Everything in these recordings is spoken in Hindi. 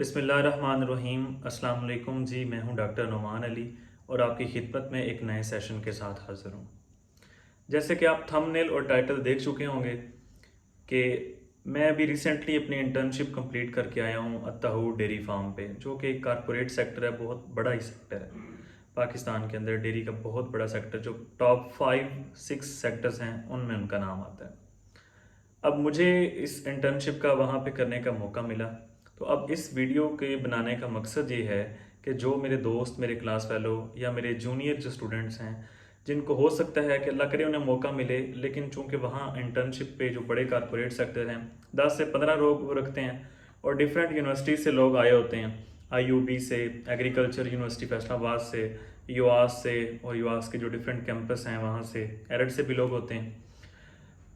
बिस्मिल्लाहिर्रहमानिर्रहीम। अस्सलाम वालेकुम जी, मैं हूं डॉक्टर नुमान अली और आपकी खिदमत में एक नए सेशन के साथ हाज़िर हूं। जैसे कि आप थंबनेल और टाइटल देख चुके होंगे कि मैं अभी रिसेंटली अपनी इंटर्नशिप कंप्लीट करके आया हूं अत्तहूर डेयरी फार्म पे, जो कि एक कारपोरेट सेक्टर है, बहुत बड़ा ही सेक्टर है पाकिस्तान के अंदर। डेयरी का बहुत बड़ा सेक्टर, जो टॉप 5-6 सेक्टर्स हैं उनमें उनका नाम आता है। अब मुझे इस इंटर्नशिप का वहाँ पे करने का मौका मिला, तो अब इस वीडियो के बनाने का मकसद ये है कि जो मेरे दोस्त, मेरे क्लास फेलो या मेरे जूनियर जो स्टूडेंट्स हैं, जिनको हो सकता है कि अल्लाह करे उन्हें मौका मिले, लेकिन चूंकि वहाँ इंटर्नशिप पे जो बड़े कारपोरेट सेक्टर हैं 10 से 15 लोग वो रखते हैं और डिफरेंट यूनिवर्सिटी से लोग आए होते हैं। आईयूबी से, एग्रीकल्चर यूनिवर्सिटी फैसलाबाद से, यूआस से, और यूआस के जो डिफरेंट कैंपस हैं वहाँ से, एरड से भी लोग होते हैं।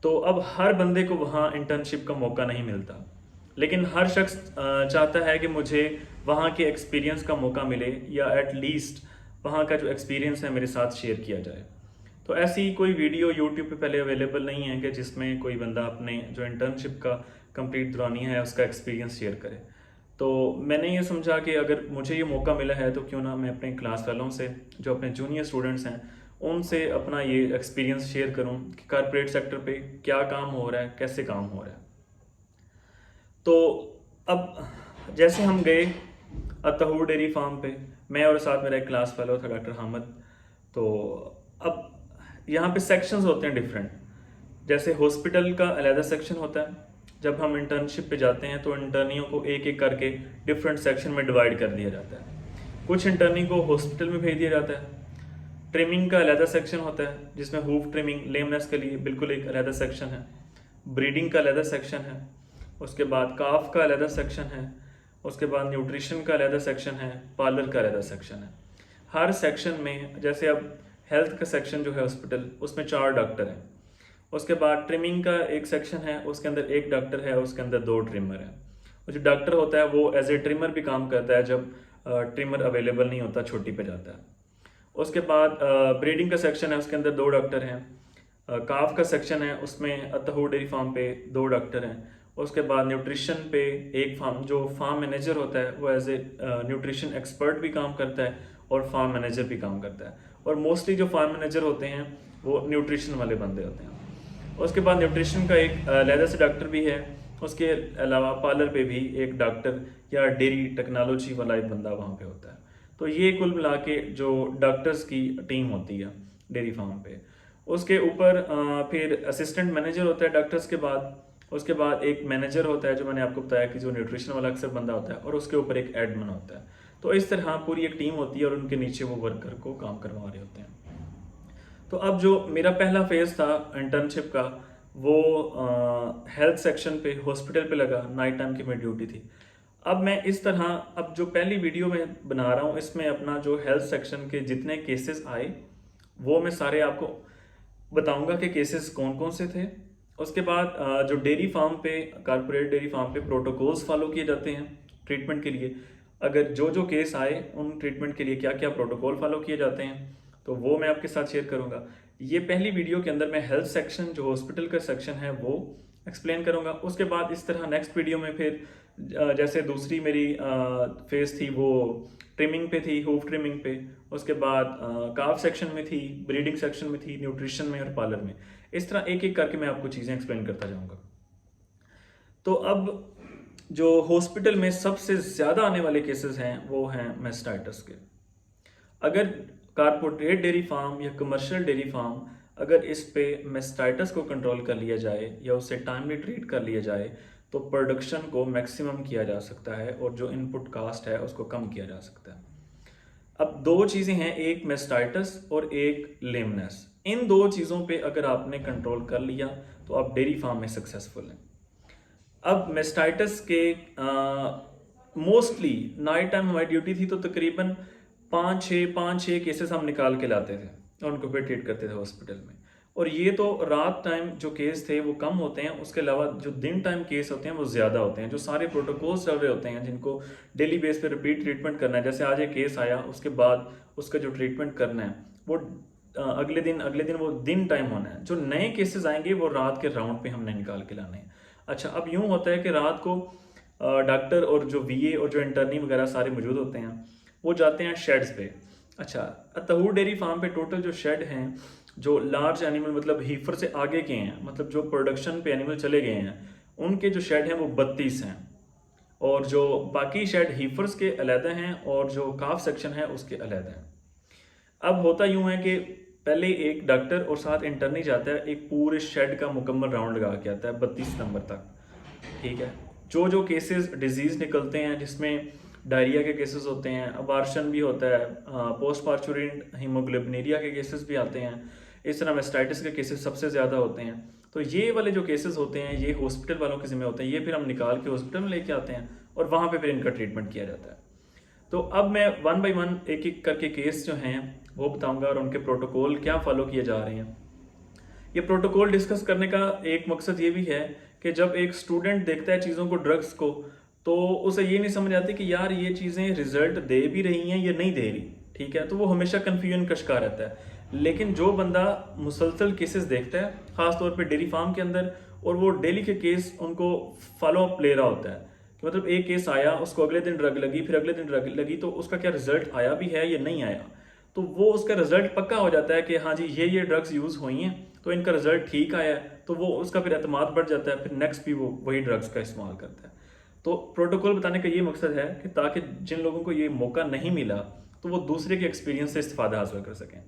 तो अब हर बंदे को वहाँ इंटर्नशिप का मौका नहीं मिलता, लेकिन हर शख्स चाहता है कि मुझे वहाँ के एक्सपीरियंस का मौका मिले, या एट लीस्ट वहाँ का जो एक्सपीरियंस है मेरे साथ शेयर किया जाए। तो ऐसी कोई वीडियो यूट्यूब पे पहले अवेलेबल नहीं है कि जिसमें कोई बंदा अपने जो इंटर्नशिप का कंप्लीट दौरानिया है उसका एक्सपीरियंस शेयर करे। तो मैंने ये समझा कि अगर मुझे ये मौका मिला है तो क्यों ना मैं अपने क्लास वालों से, जो अपने जूनियर स्टूडेंट्स हैं, उनसे अपना ये एक्सपीरियंस शेयर करूं कि कारपोरेट सेक्टर पे क्या काम हो रहा है, कैसे काम हो रहा है। तो अब जैसे हम गए अतहूर डेयरी फार्म पे, मैं और साथ मेरा एक क्लास फेलो था डॉक्टर हामिद। तो अब यहाँ पे सेक्शंस होते हैं डिफरेंट। जैसे हॉस्पिटल का अलहदा सेक्शन होता है। जब हम इंटर्नशिप पे जाते हैं तो इंटर्नियों को एक एक करके डिफरेंट सेक्शन में डिवाइड कर दिया जाता है। कुछ इंटर्नी को हॉस्पिटल में भेज दिया जाता है। ट्रिमिंग का अलहदा सेक्शन होता है, जिसमें हूफ ट्रिमिंग, लेमनेस के लिए बिल्कुल एक अलहदा सेक्शन है। ब्रीडिंग का अलहदा सेक्शन है। उसके बाद काफ का अलहदा सेक्शन है। उसके बाद न्यूट्रिशन का अलहदा सेक्शन है। पार्लर का अलहदा सेक्शन है। हर सेक्शन में, जैसे अब हेल्थ का सेक्शन जो है हॉस्पिटल, उसमें 4 डॉक्टर हैं। उसके बाद ट्रिमिंग का एक सेक्शन है, उसके अंदर एक डॉक्टर है, उसके अंदर 2 ट्रिमर हैं। और जो डॉक्टर होता है वो एज ए ट्रिमर भी काम करता है जब ट्रिमर अवेलेबल नहीं होता, छुट्टी पे जाता है। उसके बाद ब्रीडिंग का सेक्शन है, उसके अंदर 2 डॉक्टर हैं। काफ का सेक्शन है, उसमें अतहूर डेयरी फार्म पे 2 डॉक्टर हैं। उसके बाद न्यूट्रिशन पे एक फार्म, जो फार्म मैनेजर होता है वो एज ए न्यूट्रिशन एक्सपर्ट भी काम करता है और फार्म मैनेजर भी काम करता है। और मोस्टली जो फार्म मैनेजर होते हैं वो न्यूट्रिशन वाले बंदे होते हैं। उसके बाद न्यूट्रिशन का एक अलहदा से डॉक्टर भी है। उसके अलावा पार्लर पे भी एक डॉक्टर या डेयरी टेक्नोलॉजी वाला एक बंदा वहाँ पे होता है। तो ये कुल मिला के जो डॉक्टर्स की टीम होती है डेयरी फार्म पे। उसके ऊपर फिर असिस्टेंट मैनेजर होता है डॉक्टर्स के बाद। उसके बाद एक मैनेजर होता है, जो मैंने आपको बताया कि जो न्यूट्रिशन वाला अक्सर बंदा होता है, और उसके ऊपर एक एडमिन होता है। तो इस तरह पूरी एक टीम होती है और उनके नीचे वो वर्कर को काम करवा रहे होते हैं। तो अब जो मेरा पहला फेज था इंटर्नशिप का, वो हेल्थ सेक्शन पे हॉस्पिटल पे लगा। नाइट टाइम की मेरी ड्यूटी थी। अब मैं इस तरह, अब जो पहली वीडियो मैं बना रहा हूँ इसमें अपना जो हेल्थ सेक्शन के जितने केसेस आए वो मैं सारे आपको बताऊंगा कि केसेस कौन कौन से थे। उसके बाद जो डेयरी फार्म पे, कारपोरेट डेयरी फार्म पे प्रोटोकॉल्स फॉलो किए जाते हैं ट्रीटमेंट के लिए। अगर जो जो केस आए उन ट्रीटमेंट के लिए क्या क्या प्रोटोकॉल फॉलो किए जाते हैं, तो वो मैं आपके साथ शेयर करूंगा। ये पहली वीडियो के अंदर मैं हेल्थ सेक्शन, जो हॉस्पिटल का सेक्शन है, वो एक्सप्लेन करूंगा। उसके बाद इस तरह नेक्स्ट वीडियो में फिर जैसे दूसरी मेरी फेज थी वो ट्रिमिंग पे थी, हूफ ट्रिमिंग पे। उसके बाद काफ सेक्शन में थी, ब्रीडिंग सेक्शन में थी, न्यूट्रिशन में और पार्लर में। इस तरह एक एक करके मैं आपको चीज़ें एक्सप्लेन करता जाऊंगा। तो अब जो हॉस्पिटल में सबसे ज़्यादा आने वाले केसेस हैं वो हैं मेस्टाइटिस के। अगर कारपोरेट डेयरी फार्म या कमर्शियल डेयरी फार्म, अगर इस पे मेस्टाइटिस को कंट्रोल कर लिया जाए या उससे टाइमली ट्रीट कर लिया जाए, तो प्रोडक्शन को मैक्सिमम किया जा सकता है और जो इनपुट कास्ट है उसको कम किया जा सकता है। अब 2 चीज़ें हैं, एक मेस्टाइटिस और एक लेमनेस। इन 2 चीज़ों पे अगर आपने कंट्रोल कर लिया तो आप डेयरी फार्म में सक्सेसफुल हैं। अब मेस्टाइटिस के मोस्टली नाइट टाइम हमारी ड्यूटी थी, तो तकरीबन 5-6 केसेस हम निकाल के लाते थे और उनको फिर ट्रीट करते थे हॉस्पिटल में। और ये तो रात टाइम जो केस थे वो कम होते हैं, उसके अलावा जो दिन टाइम केस होते हैं वो ज़्यादा होते हैं। जो सारे प्रोटोकॉल्स चल रहे होते हैं जिनको डेली बेस पे रिपीट ट्रीटमेंट करना है, जैसे आज एक केस आया, उसके बाद उसका जो ट्रीटमेंट करना है वो अगले दिन वो दिन टाइम होना है। जो नए केसेस आएंगे वो रात के राउंड पे हमने निकाल के लाने हैं। अच्छा, अब यूं होता है कि रात को डॉक्टर और जो वीए और जो इंटर्नी वगैरह सारे मौजूद होते हैं, वो जाते हैं शेड्स पे। अच्छा, तहूर डेयरी फार्म पे टोटल जो शेड हैं, जो लार्ज एनिमल मतलब हीफर से आगे के हैं, मतलब जो प्रोडक्शन पे एनिमल चले गए हैं, उनके जो शेड हैं वो 32 हैं, और जो बाकी शेड हीफर्स के अलहदा हैं और जो काफ सेक्शन है उसके अलहदा हैं। अब होता यूँ है कि पहले एक डॉक्टर और साथ इंटर्नी जाता है, एक पूरे शेड का मुकम्मल राउंड लगा के आता है 32 नंबर तक। ठीक है, जो जो केसेस डिजीज़ निकलते हैं, जिसमें डायरिया के केसेस होते हैं, अबार्शन भी होता है, पोस्ट पार्चुरेंट हीमोग्लोबिनुरिया के केसेस भी आते हैं, इस तरह मेस्टाइटिस के केसेस सबसे ज़्यादा होते हैं। तो ये वाले जो केसेस होते हैं ये हॉस्पिटल वालों के ज़िम्मे होते हैं, ये फिर हम निकाल के हॉस्पिटल में लेके आते हैं और वहाँ पे फिर इनका ट्रीटमेंट किया जाता है। तो अब मैं 1 बाय 1 एक एक करके केस जो हैं वो बताऊंगा और उनके प्रोटोकॉल क्या फॉलो किए जा रहे हैं। ये प्रोटोकॉल डिस्कस करने का एक मकसद ये भी है कि जब एक स्टूडेंट देखता है चीज़ों को, ड्रग्स को, तो उसे ये नहीं समझ आती कि यार ये चीज़ें रिजल्ट दे भी रही हैं या नहीं दे रही। ठीक है, तो वो हमेशा कन्फ्यूजन का शिकार रहता है। लेकिन जो बंदा मुसलसल केसेस देखता है, ख़ासतौर पर डेयरी फार्म के अंदर, और वो डेली के केस उनको फॉलो अप ले रहा होता है कि मतलब एक केस आया, उसको अगले दिन ड्रग लगी, फिर अगले दिन ड्रग लगी, तो उसका क्या रिजल्ट आया भी है या नहीं आया, तो वो उसका रिजल्ट पक्का हो जाता है कि हाँ जी ये ड्रग्स यूज़ हुई हैं तो इनका रिजल्ट ठीक आया है, तो वो उसका फिर एतमाद बढ़ जाता है, फिर नेक्स्ट भी वो वही ड्रग्स का इस्तेमाल करता है। तो प्रोटोकॉल बताने का ये मकसद है कि ताकि जिन लोगों को ये मौका नहीं मिला तो वो दूसरे के एक्सपीरियंस से इस्तेफादा हासिल कर सकें।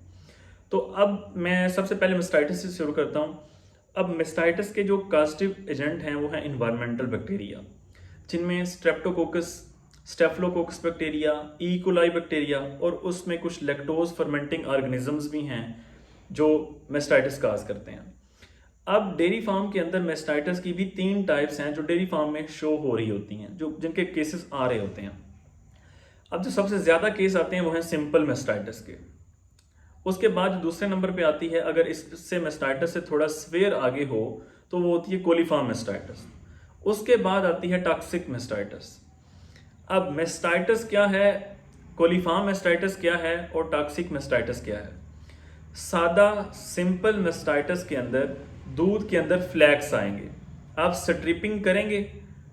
तो अब मैं सबसे पहले मेस्टाइटिस से शुरू करता हूँ। अब मेस्टाइटिस के जो कास्टिव एजेंट हैं वो हैं इन्वायरमेंटल बैक्टीरिया, जिनमें streptococcus, staphylococcus bacteria, E coli bacteria और उसमें कुछ लैक्टोज फर्मेंटिंग ऑर्गेनिजम्स भी हैं जो मेस्टाइटिस काज करते हैं। अब डेयरी फार्म के अंदर मेस्टाइटिस की भी 3 टाइप्स हैं जो डेयरी फार्म में शो हो रही होती हैं, जो जिनके केसेस आ रहे होते हैं। अब जो सबसे ज़्यादा केस आते हैं वो हैं सिंपल मेस्टाइटिस के। उसके बाद जो दूसरे नंबर पे आती है, अगर इससे मेस्टाइटिस से थोड़ा स्वेयर आगे हो, तो वो होती है कोलीफॉर्म मेस्टाइटिस। उसके बाद आती है टॉक्सिक मेस्टाइटिस। अब मेस्टाइटिस क्या है, कोलीफॉर्म मेस्टाइटिस क्या है और टॉक्सिक मेस्टाइटिस क्या है। सादा सिंपल मेस्टाइटिस के अंदर दूध के अंदर फ्लैक्स आएंगे, आप स्ट्रिपिंग करेंगे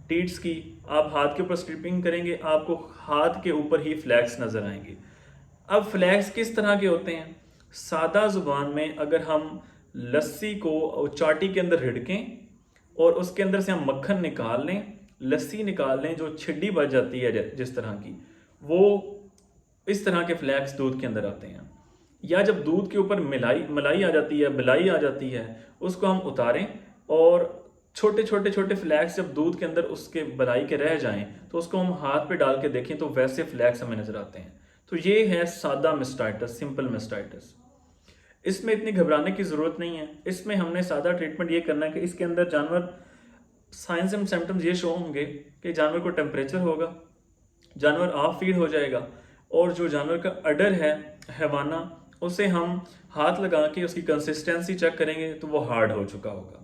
टीट्स की, आप हाथ के ऊपर स्ट्रिपिंग करेंगे, आपको हाथ के ऊपर ही फ्लैक्स नजर आएंगे। अब फ्लैक्स किस तरह के होते हैं, सादा जुबान में अगर हम लस्सी को चाटी के अंदर हिड़कें और उसके अंदर से हम मक्खन निकाल लें, लस्सी निकाल लें, जो छिड्डी बच जाती है जिस तरह की, वो इस तरह के फ्लैक्स दूध के अंदर आते हैं। या जब दूध के ऊपर मलाई आ जाती है, बिलाई आ जाती है, उसको हम उतारें और छोटे छोटे छोटे फ्लैक्स जब दूध के अंदर उसके बिलाई के रह जाएं तो उसको हम हाथ पे डाल के देखें तो वैसे फ्लैक्स हमें नजर आते हैं। तो ये है सादा मेस्टाइटिस, सिंपल मेस्टाइटिस। इसमें इतनी घबराने की ज़रूरत नहीं है। इसमें हमने सादा ट्रीटमेंट ये करना है कि इसके अंदर जानवर साइंस एंड सिम्टम्स ये शो होंगे कि जानवर को टेम्परेचर होगा, जानवर ऑफ फीड हो जाएगा, और जो जानवर का अडर है हैवाना, उसे हम हाथ लगा के उसकी कंसिस्टेंसी चेक करेंगे तो वो हार्ड हो चुका होगा।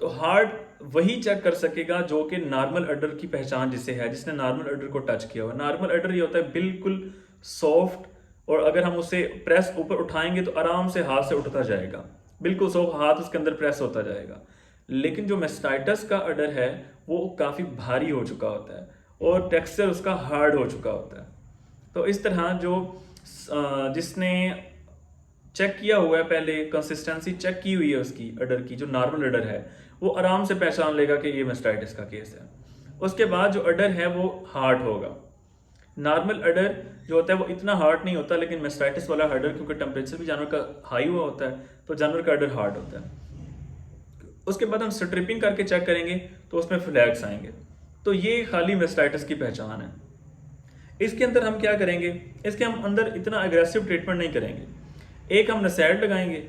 तो हार्ड वही चेक कर सकेगा जो कि नॉर्मल अडर की पहचान जिसे है, जिसने नॉर्मल अडर को टच किया हुआ। नॉर्मल अडर ये होता है बिल्कुल सॉफ्ट, और अगर हम उसे प्रेस ऊपर उठाएंगे तो आराम से हाथ से उठता जाएगा, बिल्कुल सॉफ्ट, हाथ उसके अंदर प्रेस होता जाएगा। लेकिन जो मेस्टाइटिस का अडर है वो काफ़ी भारी हो चुका होता है और टेक्सचर उसका हार्ड हो चुका होता है। तो इस तरह जो जिसने चेक किया हुआ है, पहले कंसिस्टेंसी चेक की हुई है उसकी अडर की, जो नॉर्मल अडर है, वो आराम से पहचान लेगा कि ये मेस्टाइटिस का केस है। उसके बाद जो अडर है वो हार्ड होगा। नॉर्मल अडर जो होता है वो इतना हार्ड नहीं होता, लेकिन मेस्टाइटिस वाला अडर क्योंकि टेम्परेचर भी जानवर का हाई हुआ होता है तो जानवर का अडर हार्ड होता है। उसके बाद हम स्ट्रिपिंग करके चेक करेंगे तो उसमें फ्लैक्स आएंगे। तो ये खाली मेस्टाइटिस की पहचान है। इसके अंदर हम क्या करेंगे, इसके हम अंदर इतना एग्रेसिव ट्रीटमेंट नहीं करेंगे। एक हम नसैड लगाएंगे,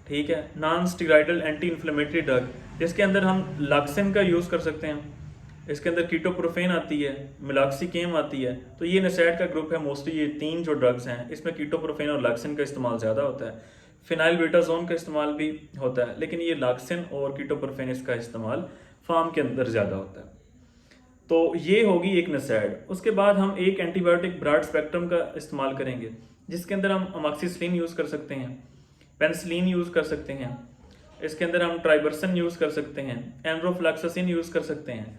ठीक है, non steroidal anti inflammatory drug, जिसके अंदर हम लॉक्सिन का यूज़ कर सकते हैं। इसके अंदर कीटोप्रोफेन आती है, मिलॉक्सिकेम आती है। तो ये नसैड का ग्रुप है। मोस्टली ये 3 जो ड्रग्स हैं इसमें कीटोप्रोफेन और लॉक्सिन का इस्तेमाल ज़्यादा होता है। फिनाइलबुटाजोन का इस्तेमाल भी होता है, लेकिन ये लॉक्सिन और कीटोप्रोफेन इसका इस्तेमाल फार्म के अंदर ज़्यादा होता है। तो ये होगी एक नसैड। उसके बाद हम एक एंटीबायोटिक ब्रॉड स्पेक्ट्रम का इस्तेमाल करेंगे, जिसके अंदर हम अमॉक्सिसिलिन यूज़ कर सकते हैं, पेनिसिलिन यूज़ कर सकते हैं, इसके अंदर हम ट्राइबरसन यूज़ कर सकते हैं, एनरोफ्लॉक्सासिन यूज़ कर सकते हैं।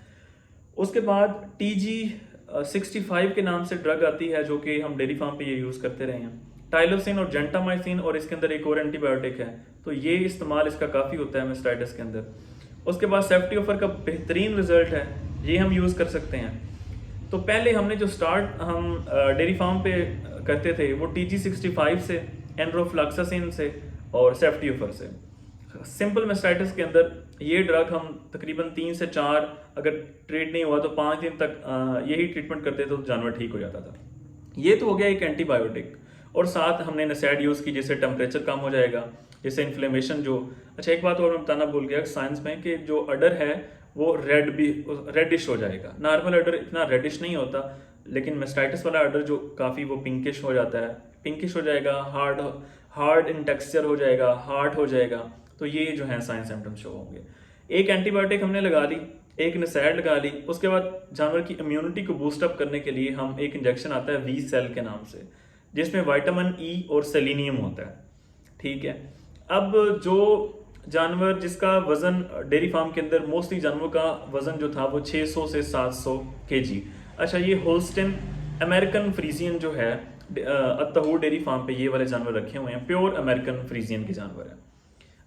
उसके बाद TG65 के नाम से ड्रग आती है जो कि हम डेयरी फार्म पे ये यूज़ करते रहे हैं। टाइलोसिन और जेंटामाइसिन और इसके अंदर एक और एंटीबायोटिक है, तो ये इस्तेमाल इसका काफ़ी होता है मेस्टाइटिस के अंदर। उसके बाद सेफ्टियोफर का बेहतरीन रिजल्ट है, ये हम यूज़ कर सकते हैं। तो पहले हमने जो स्टार्ट हम डेयरी फार्म पे करते थे वो TG65 से, एंड्रोफ्लॉक्सासिन से और सेफ्टियोफर से। सिंपल मेस्टाइटिस के अंदर ये ड्रग हम तकरीबन 3 से 4, अगर ट्रीट नहीं हुआ तो 5 दिन तक यही ट्रीटमेंट करते थे तो जानवर ठीक हो जाता था। ये तो हो गया एक एंटीबायोटिक, और साथ हमने नसैड यूज़ की जिससे टेम्परेचर कम हो जाएगा, जिससे इन्फ्लेमेशन जो। अच्छा, एक बात और मैं बताना भूल गया साइंस में कि जो अडर है वो रेडिश हो जाएगा। नॉर्मल अडर इतना रेडिश नहीं होता, लेकिन मेस्टाइटिस वाला अडर जो काफ़ी वो पिंकिश हो जाता है, पिंकिश हो जाएगा, हार्ड इन टेक्सचर हो जाएगा, हार्ड हो जाएगा। तो ये जो है साइन सिम्टम्स शो होंगे। एक एंटीबायोटिक हमने लगा ली, एक नसैड लगा ली, उसके बाद जानवर की इम्यूनिटी को बूस्टअप करने के लिए हम एक इंजेक्शन आता है वी सेल के नाम से, जिसमें विटामिन ई और सेलेनियम होता है। ठीक है, अब जो जानवर जिसका वजन डेयरी फार्म के अंदर मोस्टली जानवरों का वजन जो था वो 600 से 700 kg। अच्छा, ये होल्स्टिन अमेरिकन फ्रीजियन जो है अत्तहूर डेयरी फार्म पे ये वाले जानवर रखे हुए हैं, प्योर अमेरिकन फ्रीजियन के जानवर हैं।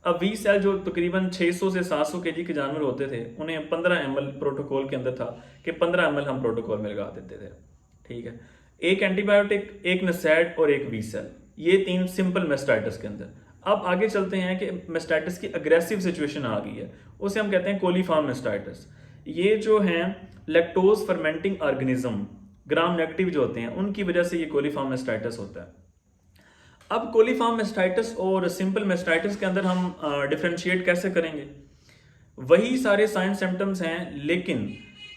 अब वी सेल जो तकरीबन 600 से 700 kg के जानवर होते थे उन्हें 15 ml प्रोटोकॉल के अंदर था कि 15 ml हम प्रोटोकॉल में लगा देते थे। ठीक है, एक एंटीबायोटिक, एक नसैड और एक वी सेल, ये 3 सिंपल मेस्टाइटिस के अंदर। अब आगे चलते हैं कि मेस्टाइटिस की अग्रेसिव सिचुएशन आ गई है, उसे हम कहते हैं कोलीफॉर्म मेस्टाइटिस। ये जो हैं lactose fermenting organism, gram negative जो होते हैं, उनकी वजह से ये कोलीफॉर्म मेस्टाइटिस होता है। अब कोलीफॉर्म मेस्टाइटिस और सिंपल मेस्टाइटिस के अंदर हम डिफ्रेंशिएट कैसे करेंगे? वही सारे साइन सिम्टम्स हैं, लेकिन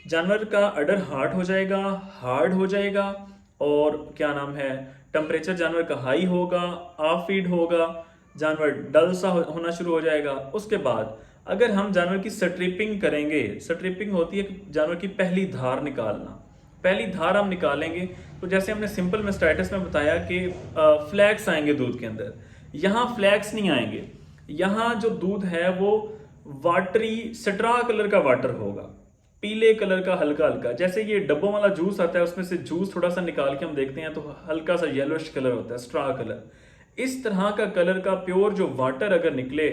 जानवर का अडर हार्ड हो जाएगा और क्या नाम है, टेम्परेचर जानवर का हाई होगा, ऑफ फीड होगा, जानवर डल सा होना शुरू हो जाएगा। उसके बाद अगर हम जानवर की स्ट्रिपिंग करेंगे, स्ट्रिपिंग होती है जानवर की पहली धार निकालना, पहली धार हम निकालेंगे तो जैसे हमने सिंपल मेस्टाइटिस में बताया कि फ्लैक्स आएंगे दूध के अंदर, यहाँ फ्लैक्स नहीं आएंगे। यहाँ जो दूध है वो वाटरी स्ट्रा कलर का वाटर होगा, पीले कलर का हल्का हल्का, जैसे ये डब्बों वाला जूस आता है उसमें से जूस थोड़ा सा निकाल के हम देखते हैं तो हल्का सा येलोइश कलर होता है, स्ट्रा कलर। इस तरह का कलर का प्योर जो वाटर अगर निकले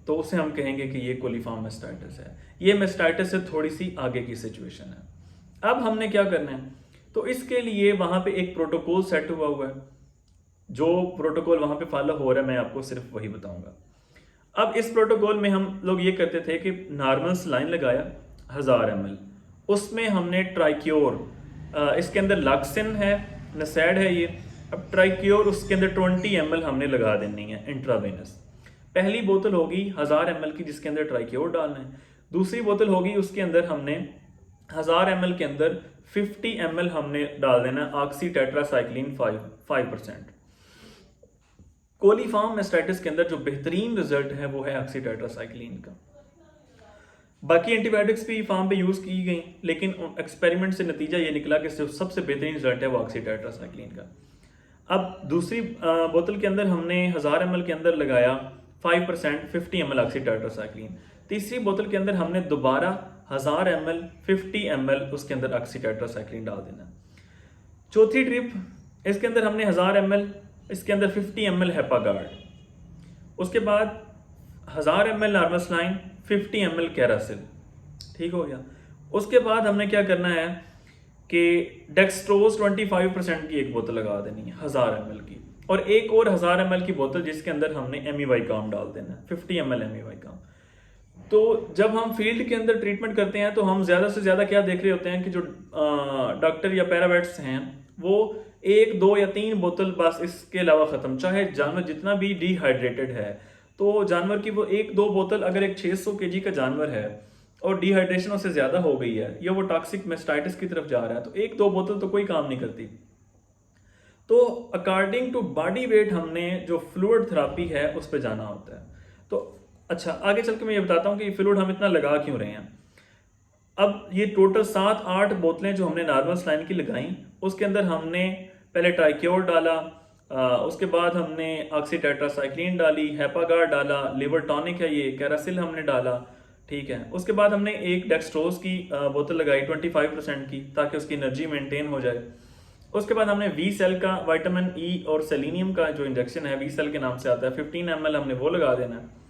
तो उसे हम कहेंगे कि ये कोलीफॉर्म मेस्टाइटिस है। ये मेस्टाइटिस से थोड़ी सी आगे की सिचुएशन है। अब हमने क्या करना है, तो इसके लिए वहां पे एक प्रोटोकॉल सेट हुआ है, जो प्रोटोकॉल वहां पे फॉलो हो रहा है मैं आपको सिर्फ वही बताऊंगा। अब इस प्रोटोकॉल में हम लोग ये करते थे कि नॉर्मल सलाइन लगाया 1000 ml, उसमें हमने ट्राइक्योर, इसके अंदर लक्सिन है, नसैड है ये। अब ट्राइक्योर उसके अंदर 20 ml हमने लगा देनी है इंट्रावेनस। पहली बोतल होगी 1000 ml की जिसके अंदर ट्राइक्योर डालना है, दूसरी बोतल होगी उसके अंदर हमने 1000 ml के अंदर 50 ml हमने डाल देना है ऑक्सी टेट्रासाइक्लिन 5%। कोलीफॉर्म मेस्टाइटिस के अंदर जो बेहतरीन रिजल्ट है वो है ऑक्सी टेट्रासाइक्लिन का। बाकी एंटीबायोटिक्स भी फार्म पे यूज की गई, लेकिन एक्सपेरिमेंट से नतीजा ये निकला कि सबसे बेहतरीन रिजल्ट है वो ऑक्सी टेट्रासाइक्लिन का। अब दूसरी बोतल के अंदर हमने 1000 ml के अंदर लगाया 5% 50 ml ऑक्सी टेट्रासाइक्लिन। तीसरी बोतल के अंदर हमने दोबारा 1000 ml 50 ml उसके अंदर ऑक्सी टेट्रासाइक्लिन डाल देना। चौथी ट्रिप इसके अंदर हमने 1000 ml, इसके अंदर 50 ml हेपागार्ड, उसके बाद 1000 ml नॉर्मल सलाइन 50 ml कैरासिल। ठीक हो गया। उसके बाद हमने क्या करना है कि डेक्सट्रोज 25% की एक बोतल लगा देनी है 1000 ml की, और एक और 1000 ml की बोतल जिसके अंदर हमने एमीवाइकाम डाल देना है 50 ml एमीवाइकाम। तो जब हम फील्ड के अंदर ट्रीटमेंट करते हैं तो हम ज़्यादा से ज़्यादा क्या देख रहे होते हैं कि जो डॉक्टर या पैरावेट्स हैं वो 1, 2 या 3 बोतल बस, इसके अलावा ख़त्म। चाहे जानवर जितना भी डिहाइड्रेटेड है तो जानवर की वो 1-2 बोतल, अगर एक 600 kg का जानवर है और डिहाइड्रेशन उससे ज़्यादा हो गई है या वो टॉक्सिक मेस्टाइटिस की तरफ जा रहा है तो 1-2 बोतल तो कोई काम नहीं करती। तो अकॉर्डिंग टू बॉडी वेट हमने जो फ्लूइड थेरापी है उस पर जाना होता है। तो अच्छा, आगे चल के मैं ये बताता हूँ कि फ्लूइड हम इतना लगा क्यों रहे हैं। अब ये टोटल 7-8 बोतलें जो हमने नॉर्मल सलाइन की लगाई, उसके अंदर हमने पहले ट्राइक्योर डाला, उसके बाद हमने ऑक्सी टेट्रासाइक्लिन डाली, हेपागार्ड डाला, लिवर टॉनिक है ये, कैरासिल हमने डाला, ठीक है। उसके बाद हमने एक डेक्सट्रोज की बोतल लगाई 25% की, ताकि उसकी एनर्जी मेंटेन हो जाए। उसके बाद हमने वी सेल का विटामिन ई और सेलेनियम का जो इंजेक्शन है, वी सेल के नाम से आता है, 15 ml हमने वो लगा देना है।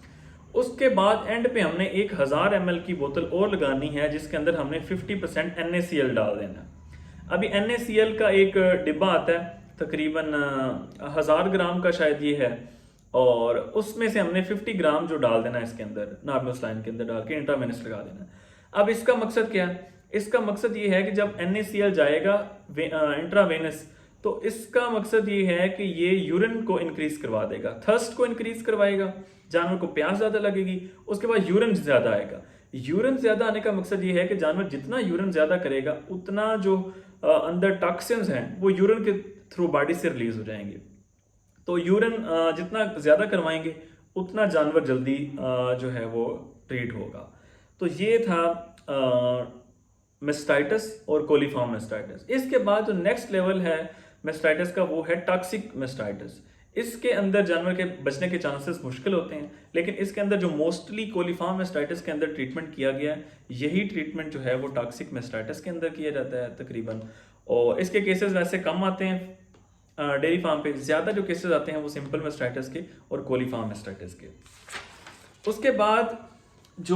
उसके बाद एंड पे हमने 1000 ml की बोतल और लगानी है, जिसके अंदर हमने 50% NaCl डाल देना है। अभी NaCl का एक डिब्बा आता है, तकरीबन 1000 ग्राम का शायद ये है, और उसमें से हमने 50 ग्राम जो डाल देना है इसके अंदर, नॉर्मल स्लाइन के अंदर डाल के इंट्रावेनस लगा देना है। अब इसका मकसद क्या है? इसका मकसद ये है कि जब NaCl जाएगा इंट्रावेनस, तो इसका मकसद ये है कि ये यूरिन को इंक्रीज करवा देगा, थर्स्ट को इंक्रीज करवाएगा, जानवर को प्यास ज्यादा लगेगी, उसके बाद यूरिन ज्यादा आएगा। यूरिन ज्यादा आने का मकसद ये है कि जानवर जितना यूरिन ज्यादा करेगा, उतना जो अंदर टॉक्सिन्स हैं वो यूरिन के थ्रू बॉडी से रिलीज हो जाएंगे। तो यूरिन जितना ज़्यादा करवाएंगे, उतना जानवर जल्दी जो है वो ट्रीट होगा। तो ये था मेस्टाइटिस और कोलीफॉर्म मेस्टाइटिस। इसके बाद जो नेक्स्ट लेवल है मेस्टाइटिस का, वो है टॉक्सिक मेस्टाइटिस। इसके अंदर जानवर के बचने के चांसेस मुश्किल होते हैं, लेकिन इसके अंदर जो मोस्टली कोलीफॉर्म मेस्टाइटिस के अंदर ट्रीटमेंट किया गया है, यही ट्रीटमेंट जो है वो टॉक्सिक मेस्टाइटिस के अंदर किया जाता है तकरीबन। और इसके केसेस वैसे कम आते हैं डेयरी फार्म पे, ज़्यादा जो केसेस आते हैं वो सिंपल मेस्टाइटिस के और कोलीफॉर्म मेस्टाइटिस के। उसके बाद जो